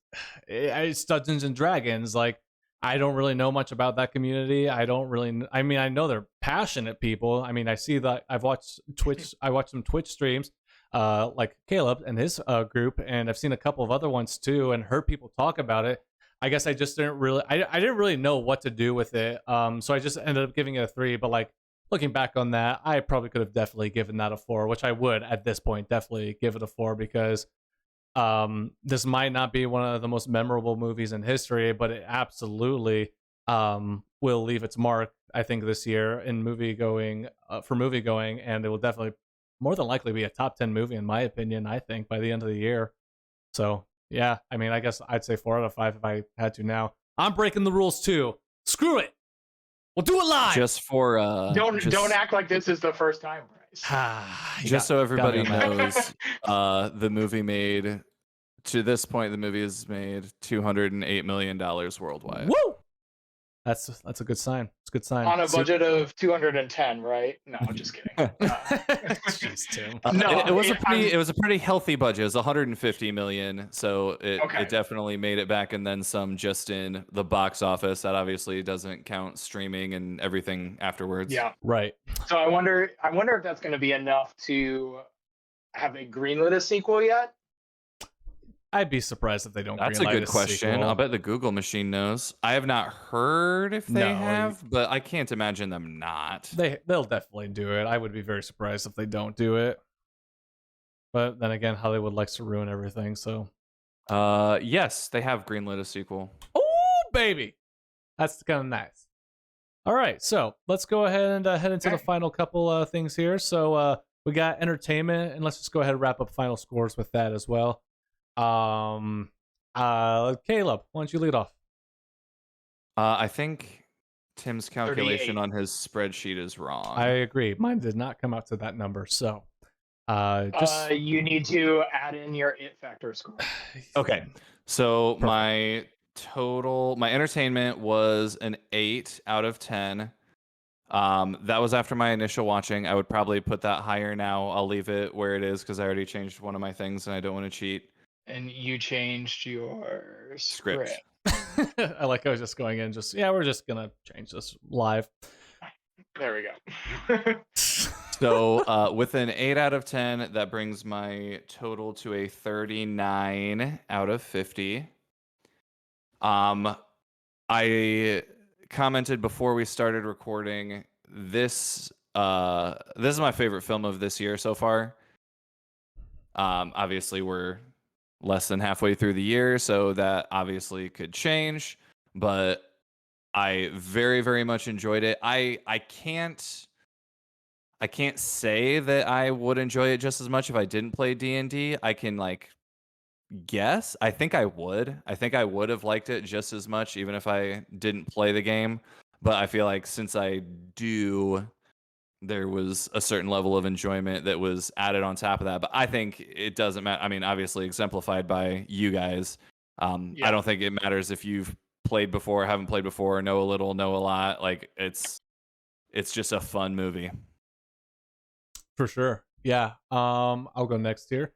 it's Dungeons and Dragons. Like, I don't really know much about that community. I don't really. I mean, I know they're passionate people. I mean, I see that I've watched Twitch. I watched some Twitch streams, like Caleb and his group, and I've seen a couple of other ones too, and heard people talk about it. I guess I just didn't really. I didn't really know what to do with it. So I just ended up giving it a 3. But like, looking back on that, I probably could have definitely given that a 4, which I would at this point definitely give it a 4 because this might not be one of the most memorable movies in history, but it absolutely will leave its mark, I think, this year in movie going, and it will definitely more than likely be a top 10 movie in my opinion, I think, by the end of the year. So yeah, I mean, I guess I'd say 4 out of 5 if I had to now. I'm breaking the rules too. Screw it. We'll do it live. Just for don't act like this is the first time, Bryce. just so everybody knows, the movie made to this point. The movie has made $208 million worldwide. Woo! That's a good sign. It's a good sign. On a budget of 210, right? No, just kidding. Jeez, Tim. It was a pretty healthy budget. It was 150 million, so it definitely made it back and then some just in the box office. That obviously doesn't count streaming and everything afterwards. Yeah, right. So I wonder if that's going to be enough to have a greenlit a sequel yet. I'd be surprised if they don't. That's a good question. Sequel. I'll bet the Google machine knows. I have not heard if they have, but I can't imagine them not. They'll definitely do it. I would be very surprised if they don't do it. But then again, Hollywood likes to ruin everything. So, yes, they have greenlit a sequel. Oh, baby, that's kind of nice. All right, so let's go ahead and head into the final couple things here. So we got entertainment, and let's just go ahead and wrap up final scores with that as well. Caleb, why don't you lead off? I think Tim's calculation 38. on his spreadsheet is wrong. I agree. Mine did not come out to that number. So, you need to add in your It Factor score. Okay. So my entertainment was an 8 out of 10. That was after my initial watching. I would probably put that higher now. I'll leave it where it is because I already changed one of my things and I don't want to cheat. And you changed your Script. I like I was just going in, we're just gonna change this live. There we go. So with an 8 out of 10, that brings my total to a 39 out of 50. I commented before we started recording, this is my favorite film of this year so far. Obviously we're less than halfway through the year, so that obviously could change, but I very, very much enjoyed it. I can't say that I would enjoy it just as much if I didn't play D&D. I can guess. I think I would have liked it just as much even if I didn't play the game, but I feel like since I do, there was a certain level of enjoyment that was added on top of that. But I think it doesn't matter. I mean, obviously exemplified by you guys. I don't think it matters if you've played before, haven't played before, know a little, know a lot. Like it's just a fun movie. For sure. Yeah. I'll go next here.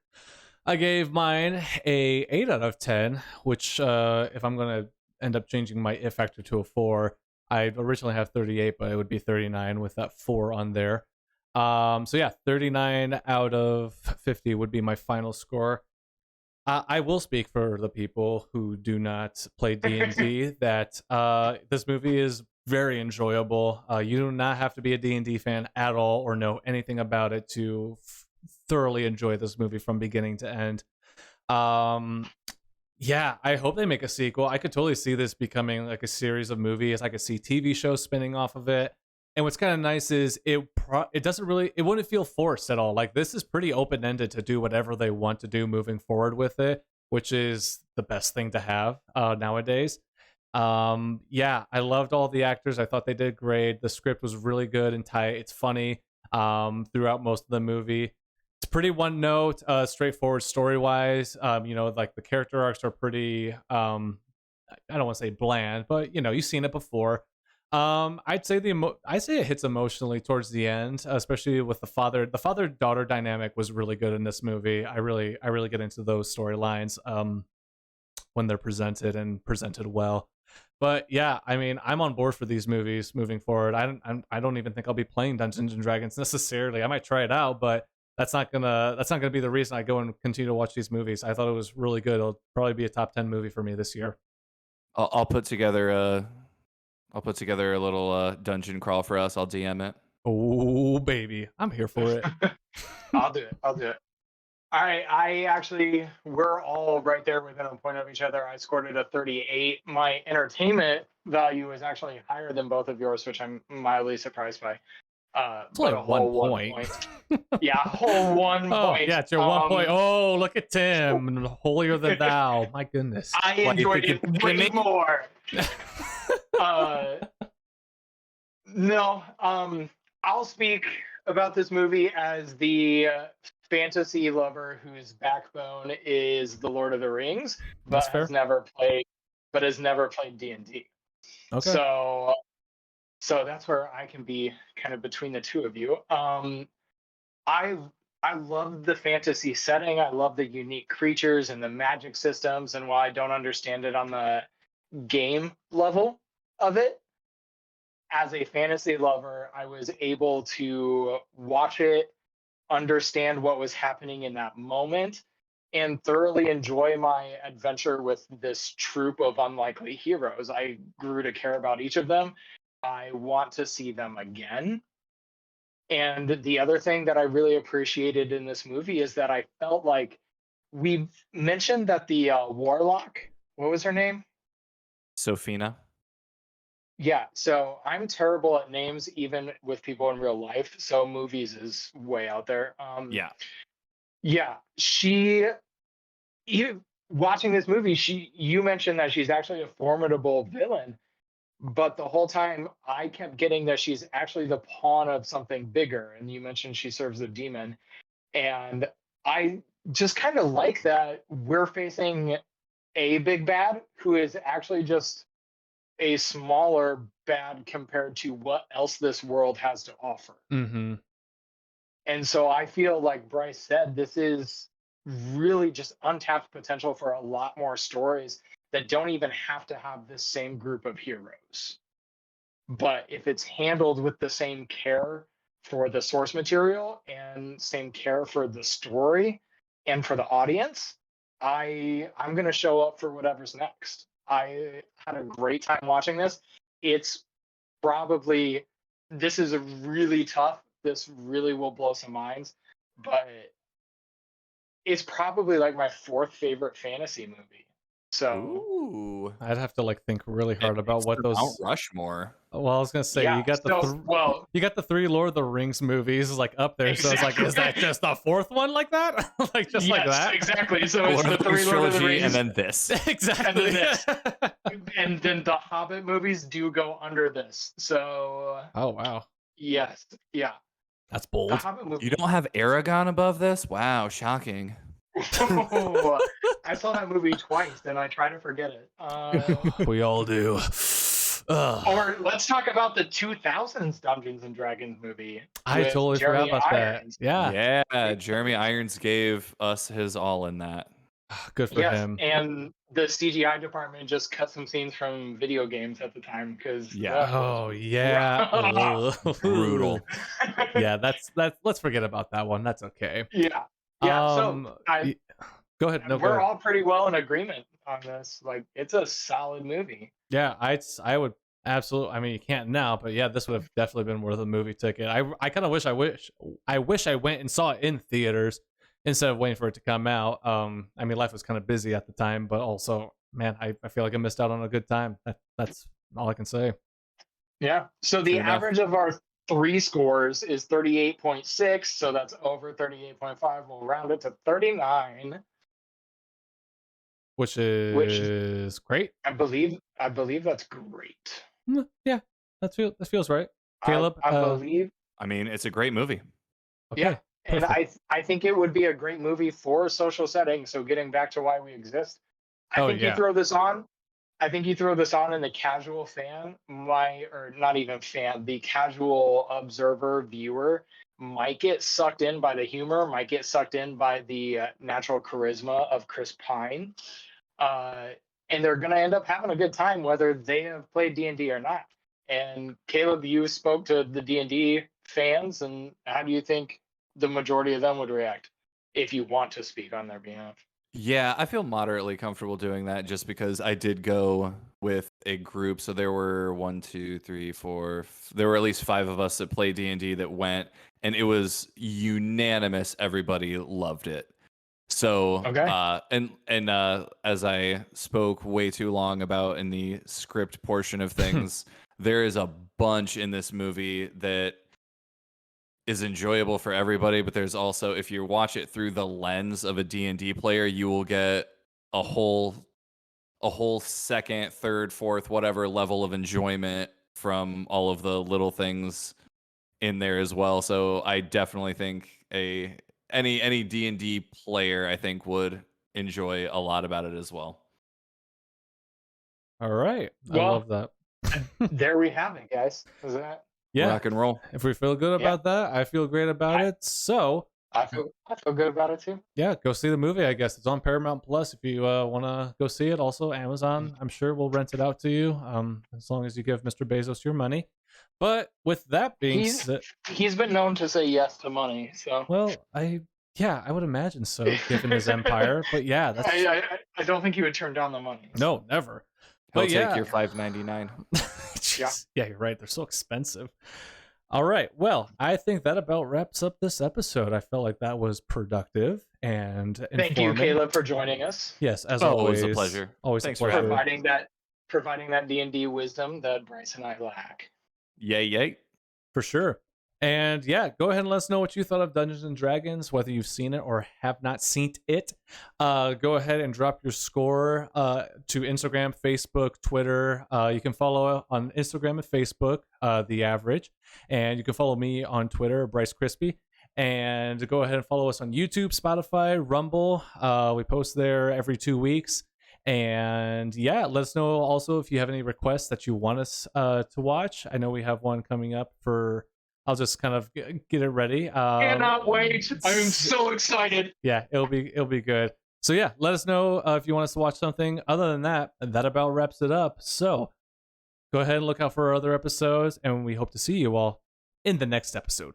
I gave mine a 8 out of 10, which if I'm going to end up changing my It Factor to a 4, I originally have 38, but it would be 39 with that 4 on there. So yeah, 39 out of 50 would be my final score. I will speak for the people who do not play D&D that this movie is very enjoyable. You do not have to be a D&D fan at all or know anything about it to thoroughly enjoy this movie from beginning to end. Yeah, I hope they make a sequel. I could totally see this becoming like a series of movies. I could see TV shows spinning off of it. And what's kind of nice is it wouldn't feel forced at all. Like this is pretty open-ended to do whatever they want to do moving forward with it, which is the best thing to have nowadays. Yeah, I loved all the actors. I thought they did great. The script was really good and tight. It's funny throughout most of the movie. It's pretty one note, straightforward story wise. Like the character arcs are pretty I don't want to say bland, but you've seen it before. I'd say I say it hits emotionally towards the end, especially with the father daughter dynamic was really good in this movie. I really get into those storylines when they're presented well. But yeah, I mean, I'm on board for these movies moving forward. I don't even think I'll be playing Dungeons and Dragons necessarily. I might try it out, but that's not gonna be the reason I go and continue to watch these movies. I thought it was really good. It'll probably be a top 10 movie for me this year. I'll put together a little dungeon crawl for us. I'll DM it. Oh baby, I'm here for it. I'll do it. I'll do it. I actually, we're all right there within a point of each other. I scored it a 38. My entertainment value is actually higher than both of yours, which I'm mildly surprised by. It's But only a whole 1 point. Yeah, a whole 1 Oh point. yeah, it's your 1 point. Oh, look at Tim, holier than thou. My goodness. I enjoyed it way more. No, I'll speak about this movie as the fantasy lover whose backbone is the Lord of the Rings, but That's fair. has never played D&D. Okay. So that's where I can be kind of between the two of you. I love the fantasy setting. I love the unique creatures and the magic systems. And while I don't understand it on the game level of it, as a fantasy lover, I was able to watch it, understand what was happening in that moment, and thoroughly enjoy my adventure with this troop of unlikely heroes. I grew to care about each of them. I want to see them again. And the other thing that I really appreciated in this movie is that I felt like we mentioned that the warlock, what was her name? Sophina. Yeah, so I'm terrible at names, even with people in real life. So movies is way out there. Yeah. Yeah, you watching this movie, you mentioned that she's actually a formidable villain, but the whole time I kept getting that she's actually the pawn of something bigger. And you mentioned she serves a demon, and I just kind of like that we're facing a big bad who is actually just a smaller bad compared to what else this world has to offer. Mm-hmm. And so I feel like Bryce said, this is really just untapped potential for a lot more stories that don't even have to have this same group of heroes. But if it's handled with the same care for the source material and same care for the story and for the audience, I'm going to show up for whatever's next. I had a great time watching this. It's probably, this is a really tough. This really will blow some minds, but it's probably like my 4th favorite fantasy movie. So Ooh. I'd have to like think really hard about what Mount those. Rushmore. Well, I was gonna say yeah, you got the 3 Lord of the Rings movies like up there. So it's like, is that just the 4th one like that? Like just like that? Exactly. So it's Lord the of the 3 Rings Lord of the trilogy, Rings, and then this. Exactly. and then this. And then the Hobbit movies do go under this. So Oh wow, yes, yeah. that's The bold. Hobbit movie. You don't have Aragon above this? Wow, shocking. I saw that movie twice, and I try to forget it. We all do. Or let's talk about the 2000s Dungeons and Dragons movie. I with totally Jeremy forgot about Irons. that. Yeah, Jeremy Irons gave us his all in that. Good for Yes, him. and the CGI department just cut some scenes from video games at the time because Oh yeah. Brutal. Yeah, that's let's forget about that one. That's okay. Yeah. So go ahead. No, go we're ahead. all pretty well in agreement on this. Like, it's a solid movie. Yeah, I would absolutely. I mean, you can't now, but yeah, this would have definitely been worth a movie ticket. I kind of wish I went and saw it in theaters instead of waiting for it to come out. I mean, life was kind of busy at the time, but also, man, I feel like I missed out on a good time. That's all I can say. Yeah. So the True enough. average of our 3 scores is 38.6. So that's over 38.5. We'll round it to 39. which is great. I believe that's great. Yeah, that feels right. I, Caleb, I believe, I mean, it's a great movie. okay, yeah, and perfect. I think it would be a great movie for a social setting. So getting back to why we exist, I Oh think you yeah. throw this on. I think you throw this on, and the casual fan, or not even fan, the casual observer viewer might get sucked in by the humor, might get sucked in by the natural charisma of Chris Pine, uh, and they're going to end up having a good time whether they have played D&D or not. And Caleb, you spoke to the D&D fans, and how do you think the majority of them would react if you want to speak on their behalf? Yeah, I feel moderately comfortable doing that just because I did go with a group. So there were one, two, three, four. There were at least 5 of us that played D&D that went, and it was unanimous. Everybody loved it. So, Okay. as I spoke way too long about in the script portion of things, there is a bunch in this movie that is enjoyable for everybody, but there's also, if you watch it through the lens of a D&D player, you will get a whole second, third, fourth, whatever level of enjoyment from all of the little things in there as well. So I definitely think any D&D player, I think, would enjoy a lot about it as well. All right, I Well, love that. there we have it, guys. Is that? Yeah, Rock and roll. if we feel good Yeah. about that, I feel great about it. So I feel good about it too. yeah, go see the movie. I guess it's on Paramount Plus if you want to go see it. Also, Amazon, I'm sure will rent it out to you, as long as you give Mr. Bezos your money. But with that being said, He's been known to say yes to money, so well, I would imagine so, given his empire. But yeah, that's I don't think he would turn down the money. no, never. He'll But yeah, take your $5.99. Jeez. Yeah, you're right. They're so expensive. All right. Well, I think that about wraps up this episode. I felt like that was productive and Thank you, informative. Caleb, for joining us. Yes, as Always always. a pleasure. Always Thanks a for pleasure. having Providing that D&D wisdom that Bryce and I lack. Yay, yay. For sure. And yeah, go ahead and let us know what you thought of Dungeons and Dragons, whether you've seen it or have not seen it. Go ahead and drop your score to Instagram, Facebook, Twitter. You can follow on Instagram and Facebook, The Average. And you can follow me on Twitter, Bryce Crispy. And go ahead and follow us on YouTube, Spotify, Rumble. We post there every 2 weeks. And yeah, let us know also if you have any requests that you want us to watch. I know we have one coming up for... I'll just kind of get it ready. Cannot wait! I'm so excited. Yeah, it'll be good. So yeah, let us know if you want us to watch something. Other than that, that about wraps it up. So go ahead and look out for our other episodes, and we hope to see you all in the next episode.